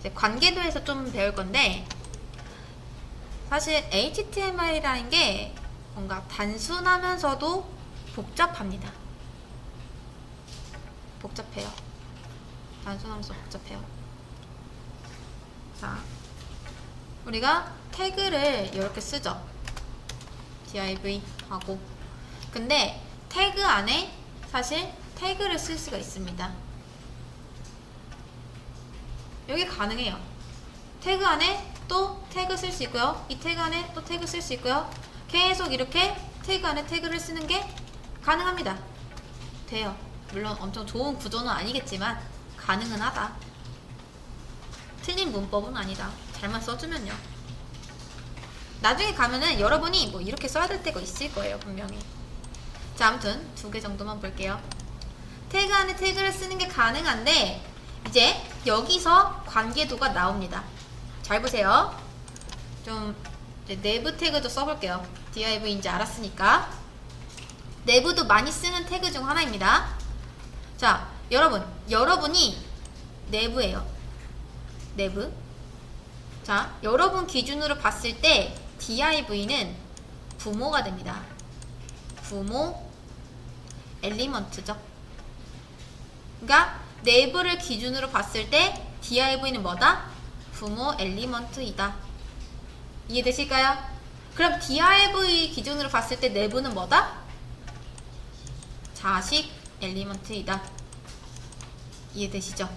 이제 관계도에서 좀 배울 건데, 사실 HTML이라는 게 뭔가 단순하면서도 복잡합니다. 복잡해요. 단순하면서 복잡해요. 자, 우리가 태그를 이렇게 쓰죠. div 하고. 근데 태그 안에 사실 태그를 쓸 수가 있습니다. 여기 가능해요. 태그 안에 또 태그 쓸 수 있고요. 이 태그 안에 또 태그 쓸 수 있고요. 계속 이렇게 태그 안에 태그를 쓰는 게 가능합니다. 돼요. 물론 엄청 좋은 구조는 아니겠지만 가능은 하다. 틀린 문법은 아니다. 잘만 써주면요. 나중에 가면은 여러분이 뭐 이렇게 써야 될 때가 있을 거예요, 분명히. 자, 아무튼 2개 정도만 볼게요. 태그 안에 태그를 쓰는 게 가능한데, 이제 여기서 관계도가 나옵니다. 잘 보세요. 좀 이제 내부 태그도 써볼게요. div인지 알았으니까. 내부도 많이 쓰는 태그 중 하나입니다. 자, 여러분이 내부예요. 내부. 자, 여러분 기준으로 봤을 때 div는 부모가 됩니다. 부모 엘리먼트죠. 그러니까 내부를 기준으로 봤을 때 div는 뭐다? 부모 엘리먼트이다. 이해되실까요? 그럼 div 기준으로 봤을 때 내부는 뭐다? 자식 엘리먼트이다. 이해되시죠?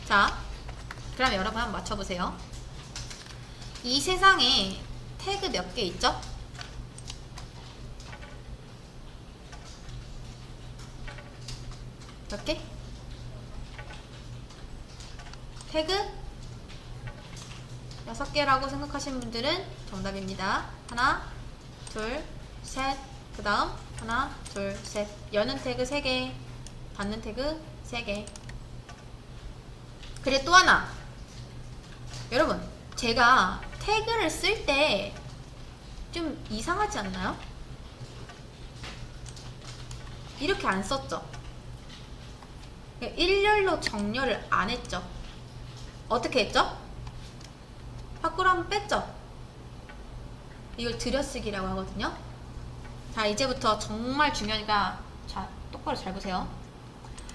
자, 그럼 여러분 한번 맞춰보세요. 이 세상에 태그 몇 개 있죠? 몇 개? 태그 6개라고 생각하시는 분들은 정답입니다. 하나, 둘, 셋. 그 다음 하나, 둘, 셋. 여는 태그 3개, 닫는 태그 3개. 그리고 또 하나. 여러분, 제가 태그를 쓸 때 좀 이상하지 않나요? 이렇게 안 썼죠? 일렬로 정렬을 안 했죠? 어떻게 했죠? 밖으로 한번 뺐죠? 이걸 들여쓰기라고 하거든요. 자, 이제부터 정말 중요하니까 자, 똑바로 잘 보세요.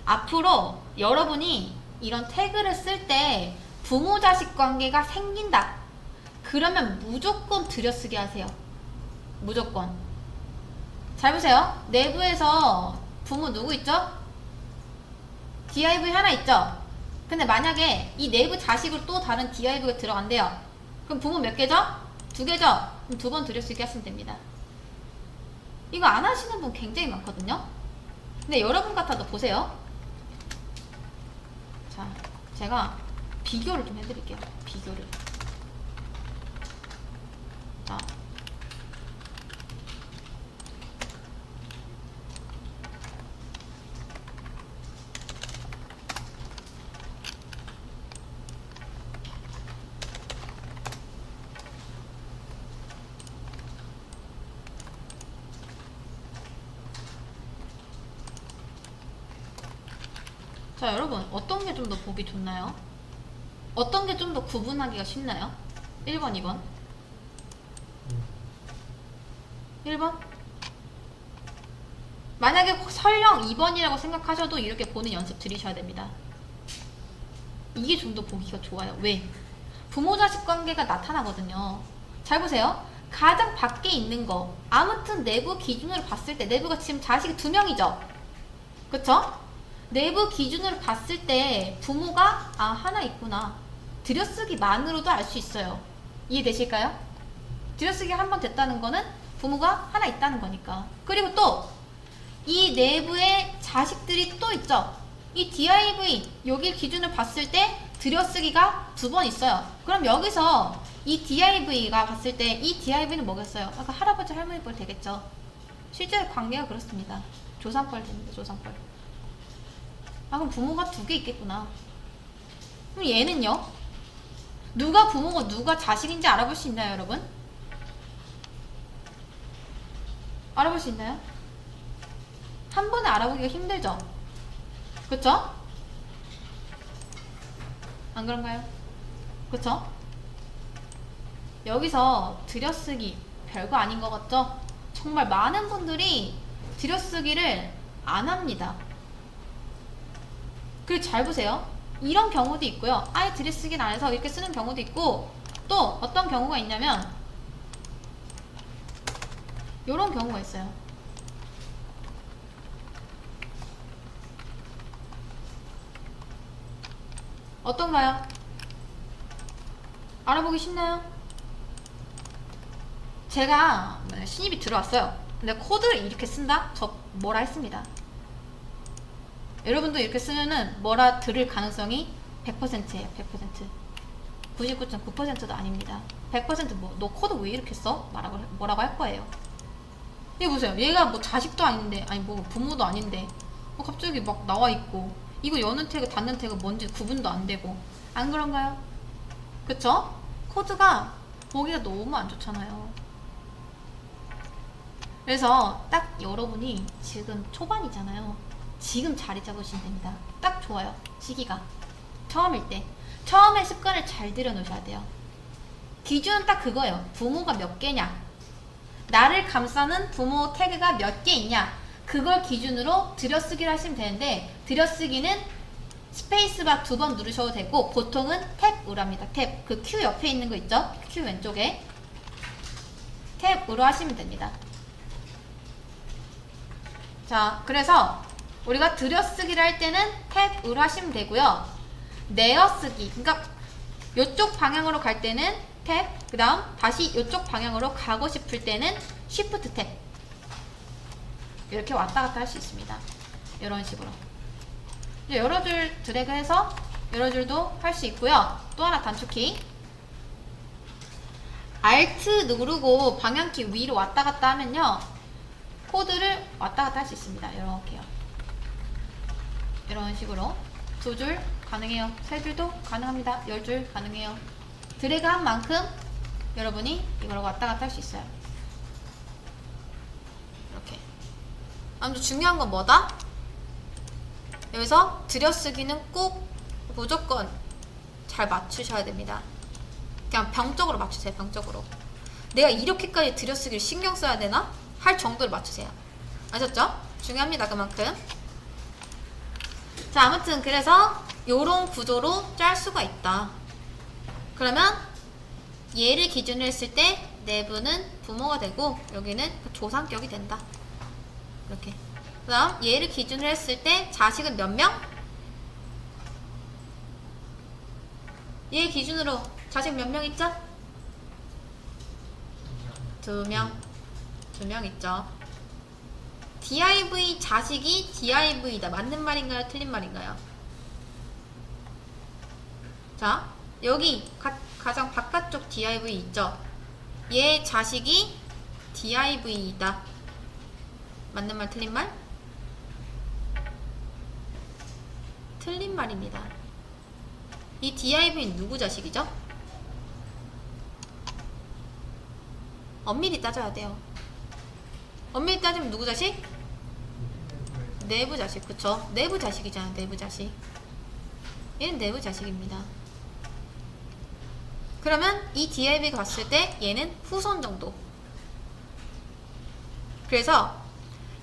앞으로 여러분이 이런 태그를 쓸 때 부모 자식 관계가 생긴다. 그러면 무조건 들여쓰기 하세요. 무조건. 잘 보세요. 내부에서 부모 누구 있죠? div 하나 있죠? 근데 만약에 이 내부 자식으로 또 다른 div가 들어간대요. 그럼 부모 몇 개죠? 2개죠? 그럼 2번 들여쓰기 하시면 됩니다. 이거 안 하시는 분 굉장히 많거든요. 근데 여러분 같아도 보세요. 자, 제가 비교를 좀 해드릴게요. 비교를. 자, 자, 여러분 어떤 게 좀 더 보기 좋나요? 어떤 게 좀 더 구분하기가 쉽나요? 1번, 2번? 1번? 만약에 설령 2번이라고 생각하셔도 이렇게 보는 연습 들이셔야 됩니다. 이게 좀 더 보기가 좋아요. 왜? 부모 자식 관계가 나타나거든요. 잘 보세요. 가장 밖에 있는 거, 아무튼 내부 기준으로 봤을 때 내부가 지금 자식이 2명이죠? 그쵸? 내부 기준으로 봤을 때 부모가 하나 있구나. 들여쓰기만으로도 알 수 있어요. 이해되실까요? 들여쓰기 한 번 됐다는 거는 부모가 하나 있다는 거니까. 그리고 또 이 내부에 자식들이 또 있죠. 이 div 여기 기준을 봤을 때 들여쓰기가 2번 있어요. 그럼 여기서 이 div가 봤을 때 이 div는 뭐겠어요? 아까 할아버지 할머니 뻘 되겠죠. 실제 관계가 그렇습니다. 조상뻘 됩니다. 조상뻘. 그럼 부모가 2개 있겠구나. 그럼 얘는요? 누가 부모고 누가 자식인지 알아볼 수 있나요, 여러분? 알아볼 수 있나요? 한 번에 알아보기가 힘들죠? 그쵸? 안 그런가요? 그쵸? 여기서 들여쓰기 별거 아닌 것 같죠? 정말 많은 분들이 들여쓰기를 안 합니다. 그리고 잘 보세요. 이런 경우도 있고요. 아예 들여쓰기를 안 해서 이렇게 쓰는 경우도 있고, 또 어떤 경우가 있냐면 이런 경우가 있어요. 어떤가요? 알아보기 쉽나요? 제가 신입이 들어왔어요. 근데 코드를 이렇게 쓴다? 저 뭐라 했습니다. 여러분도 이렇게 쓰면은 뭐라 들을 가능성이 100%예요. 100%. 99.9%도 아닙니다. 100% 뭐, 너 코드 왜 이렇게 써? 뭐라고 할 거예요. 이거 보세요. 얘가 뭐 자식도 아닌데, 아니 뭐 부모도 아닌데, 뭐 갑자기 막 나와 있고, 이거 여는 태그, 닫는 태그 뭔지 구분도 안 되고, 안 그런가요? 그쵸? 코드가 보기가 너무 안 좋잖아요. 그래서 딱 여러분이 지금 초반이잖아요. 지금 자리 잡으시면 됩니다. 딱 좋아요. 시기가. 처음일 때. 처음에 습관을 잘 들여놓으셔야 돼요. 기준은 딱 그거예요. 부모가 몇 개냐. 나를 감싸는 부모 태그가 몇 개 있냐. 그걸 기준으로 들여쓰기를 하시면 되는데, 들여쓰기는 스페이스바 2번 누르셔도 되고, 보통은 탭으로 합니다. 탭. 그 Q 옆에 있는 거 있죠? Q 왼쪽에. 탭으로 하시면 됩니다. 자, 그래서 우리가 들여쓰기를 할 때는 탭으로 하시면 되고요. 내어쓰기, 그러니까 이쪽 방향으로 갈 때는 탭, 그 다음 다시 이쪽 방향으로 가고 싶을 때는 Shift 탭. 이렇게 왔다 갔다 할 수 있습니다. 이런 식으로. 이제 여러 줄 드래그해서 여러 줄도 할 수 있고요. 또 하나 단축키. Alt 누르고 방향키 위로 왔다 갔다 하면요. 코드를 왔다 갔다 할 수 있습니다. 이렇게요. 이런 식으로 2줄 가능해요. 3줄도 가능합니다. 10줄 가능해요. 드래그 한 만큼 여러분이 이걸 왔다 갔다 할 수 있어요. 이렇게. 아무튼 중요한 건 뭐다? 여기서 들여쓰기는 꼭 무조건 잘 맞추셔야 됩니다. 그냥 병적으로 맞추세요. 병적으로. 내가 이렇게까지 들여쓰기를 신경 써야 되나? 할 정도로 맞추세요. 아셨죠? 중요합니다. 그만큼. 자, 아무튼 그래서 요런 구조로 짤 수가 있다. 그러면 얘를 기준으로 했을 때 내부는 부모가 되고 여기는 조상격이 된다. 이렇게. 그 다음 얘를 기준으로 했을 때 자식은 몇 명? 얘 기준으로 자식 몇 명 있죠? 2명. 2명 있죠. div 자식이 div다. 맞는 말인가요? 틀린 말인가요? 자, 여기 가장 바깥쪽 div 있죠? 얘 자식이 div이다. 맞는 말, 틀린 말? 틀린 말입니다. 이 div는 누구 자식이죠? 엄밀히 따져야 돼요. 엄밀히 따지면 누구 자식? 내부 자식. 그쵸? 내부 자식이잖아. 내부 자식. 얘는 내부 자식입니다. 그러면 이 div가 봤을 때 얘는 후손 정도. 그래서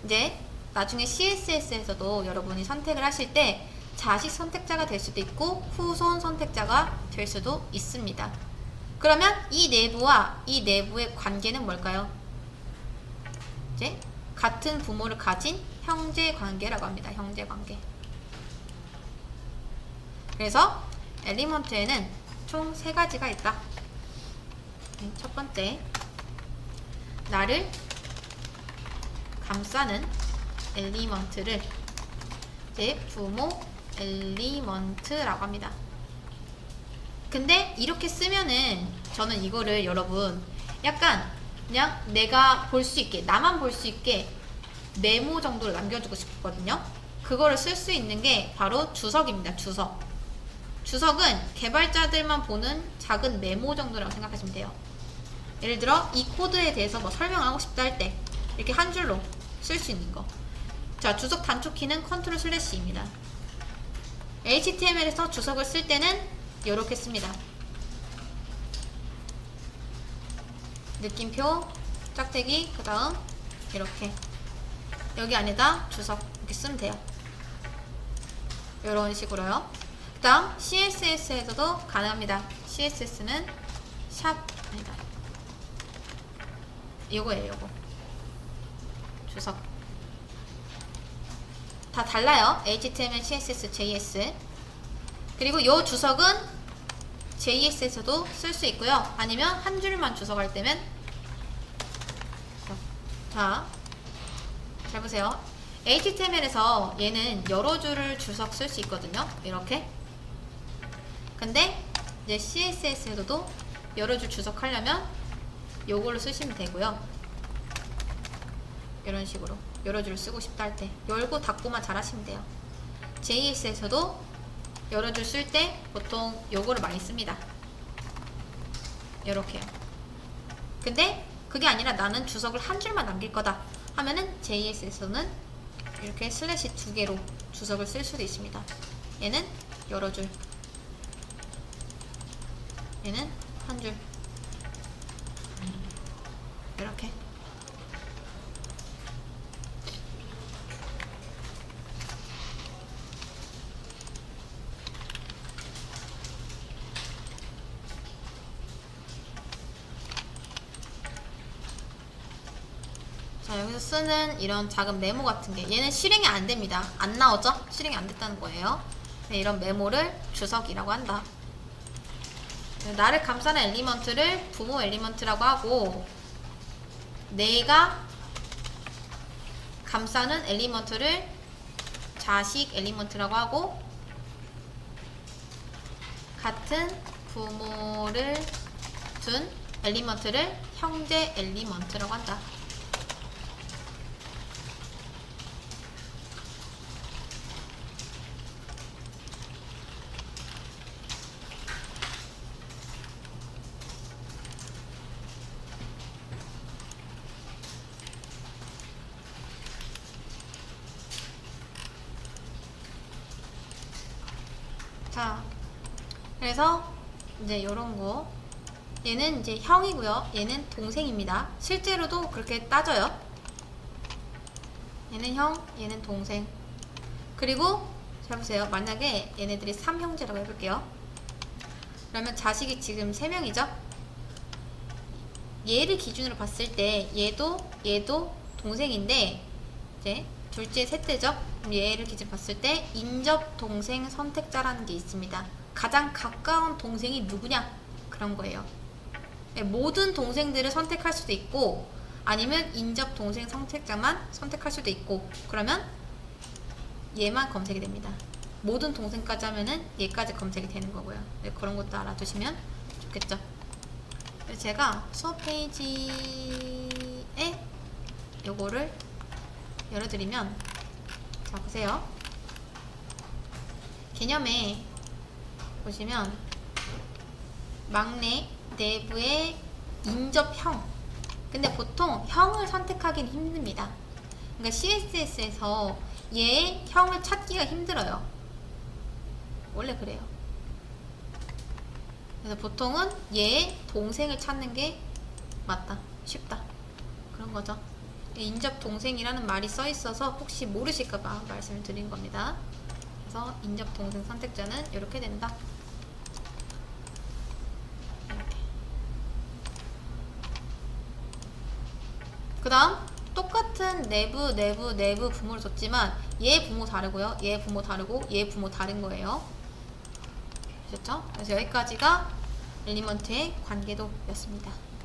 이제 나중에 CSS에서도 여러분이 선택을 하실 때 자식 선택자가 될 수도 있고 후손 선택자가 될 수도 있습니다. 그러면 이 내부와 이 내부의 관계는 뭘까요? 이제 같은 부모를 가진 형제 관계라고 합니다. 형제 관계. 그래서 엘리먼트에는 총 3가지가 있다. 첫 번째, 나를 감싸는 엘리먼트를 이제 부모 엘리먼트라고 합니다. 근데 이렇게 쓰면은 저는 이거를 여러분 약간 그냥 내가 볼 수 있게, 나만 볼 수 있게 메모 정도를 남겨주고 싶거든요. 그거를 쓸 수 있는 게 바로 주석입니다. 주석. 주석은 개발자들만 보는 작은 메모 정도라고 생각하시면 돼요. 예를 들어 이 코드에 대해서 뭐 설명하고 싶다 할 때 이렇게 한 줄로 쓸 수 있는 거. 자, 주석 단축키는 Ctrl/입니다. HTML에서 주석을 쓸 때는 요렇게 씁니다. 느낌표, 짝대기, 그 다음 이렇게 여기 안에다 주석 이렇게 쓰면 돼요. 요런 식으로요. 그 다음 CSS에서도 가능합니다. CSS는 샵 아니다, 요거예요. 요거 주석 다 달라요. HTML, CSS, JS. 그리고 요 주석은 JS에서도 쓸 수 있고요. 아니면 한 줄만 주석할 때면, 자, 잘 보세요. HTML에서 얘는 여러 줄을 주석 쓸 수 있거든요. 이렇게. 근데 이제 CSS에서도 여러 줄 주석하려면 요걸로 쓰시면 되고요. 이런 식으로 여러 줄 쓰고 싶다 할 때 열고 닫고만 잘 하시면 돼요. JS에서도 여러 줄 쓸 때 보통 요거를 많이 씁니다. 요렇게요. 근데 그게 아니라 나는 주석을 한 줄만 남길 거다 하면은 JS에서는 이렇게 슬래시 2개로 주석을 쓸 수도 있습니다. 얘는 여러 줄, 얘는 한 줄, 이렇게. 자, 여기서 쓰는 이런 작은 메모 같은 게 얘는 실행이 안 됩니다. 안 나오죠? 실행이 안 됐다는 거예요. 네, 이런 메모를 주석이라고 한다. 나를 감싸는 엘리먼트를 부모 엘리먼트라고 하고, 내가 감싸는 엘리먼트를 자식 엘리먼트라고 하고, 같은 부모를 둔 엘리먼트를 형제 엘리먼트라고 한다. 자, 그래서 이제 요런 거, 얘는 이제 형이고요. 얘는 동생입니다. 실제로도 그렇게 따져요. 얘는 형, 얘는 동생. 그리고 잘 보세요. 만약에 얘네들이 3형제라고 해볼게요. 그러면 자식이 지금 3명이죠? 얘를 기준으로 봤을 때 얘도 동생인데 이제 둘째, 셋째죠? 얘를 기준 봤을 때 인접 동생 선택자라는 게 있습니다. 가장 가까운 동생이 누구냐? 그런 거예요. 모든 동생들을 선택할 수도 있고, 아니면 인접 동생 선택자만 선택할 수도 있고, 그러면 얘만 검색이 됩니다. 모든 동생까지 하면은 얘까지 검색이 되는 거고요. 네, 그런 것도 알아두시면 좋겠죠. 그래서 제가 수업 페이지에 요거를 열어드리면, 자, 보세요. 개념에 보시면 막내 내부의 인접형. 근데 보통 형을 선택하기는 힘듭니다. 그러니까 CSS에서 얘의 형을 찾기가 힘들어요. 원래 그래요. 그래서 보통은 얘의 동생을 찾는 게 맞다, 쉽다, 그런 거죠. 인접 동생이라는 말이 써 있어서 혹시 모르실까봐 말씀을 드린 겁니다. 그래서 인접 동생 선택자는 이렇게 된다. 이렇게. 그 다음 똑같은 내부 부모를 줬지만 얘 부모 다르고요. 얘 부모 다르고 얘 부모 다른 거예요. 아셨죠? 그래서 여기까지가 엘리먼트의 관계도였습니다.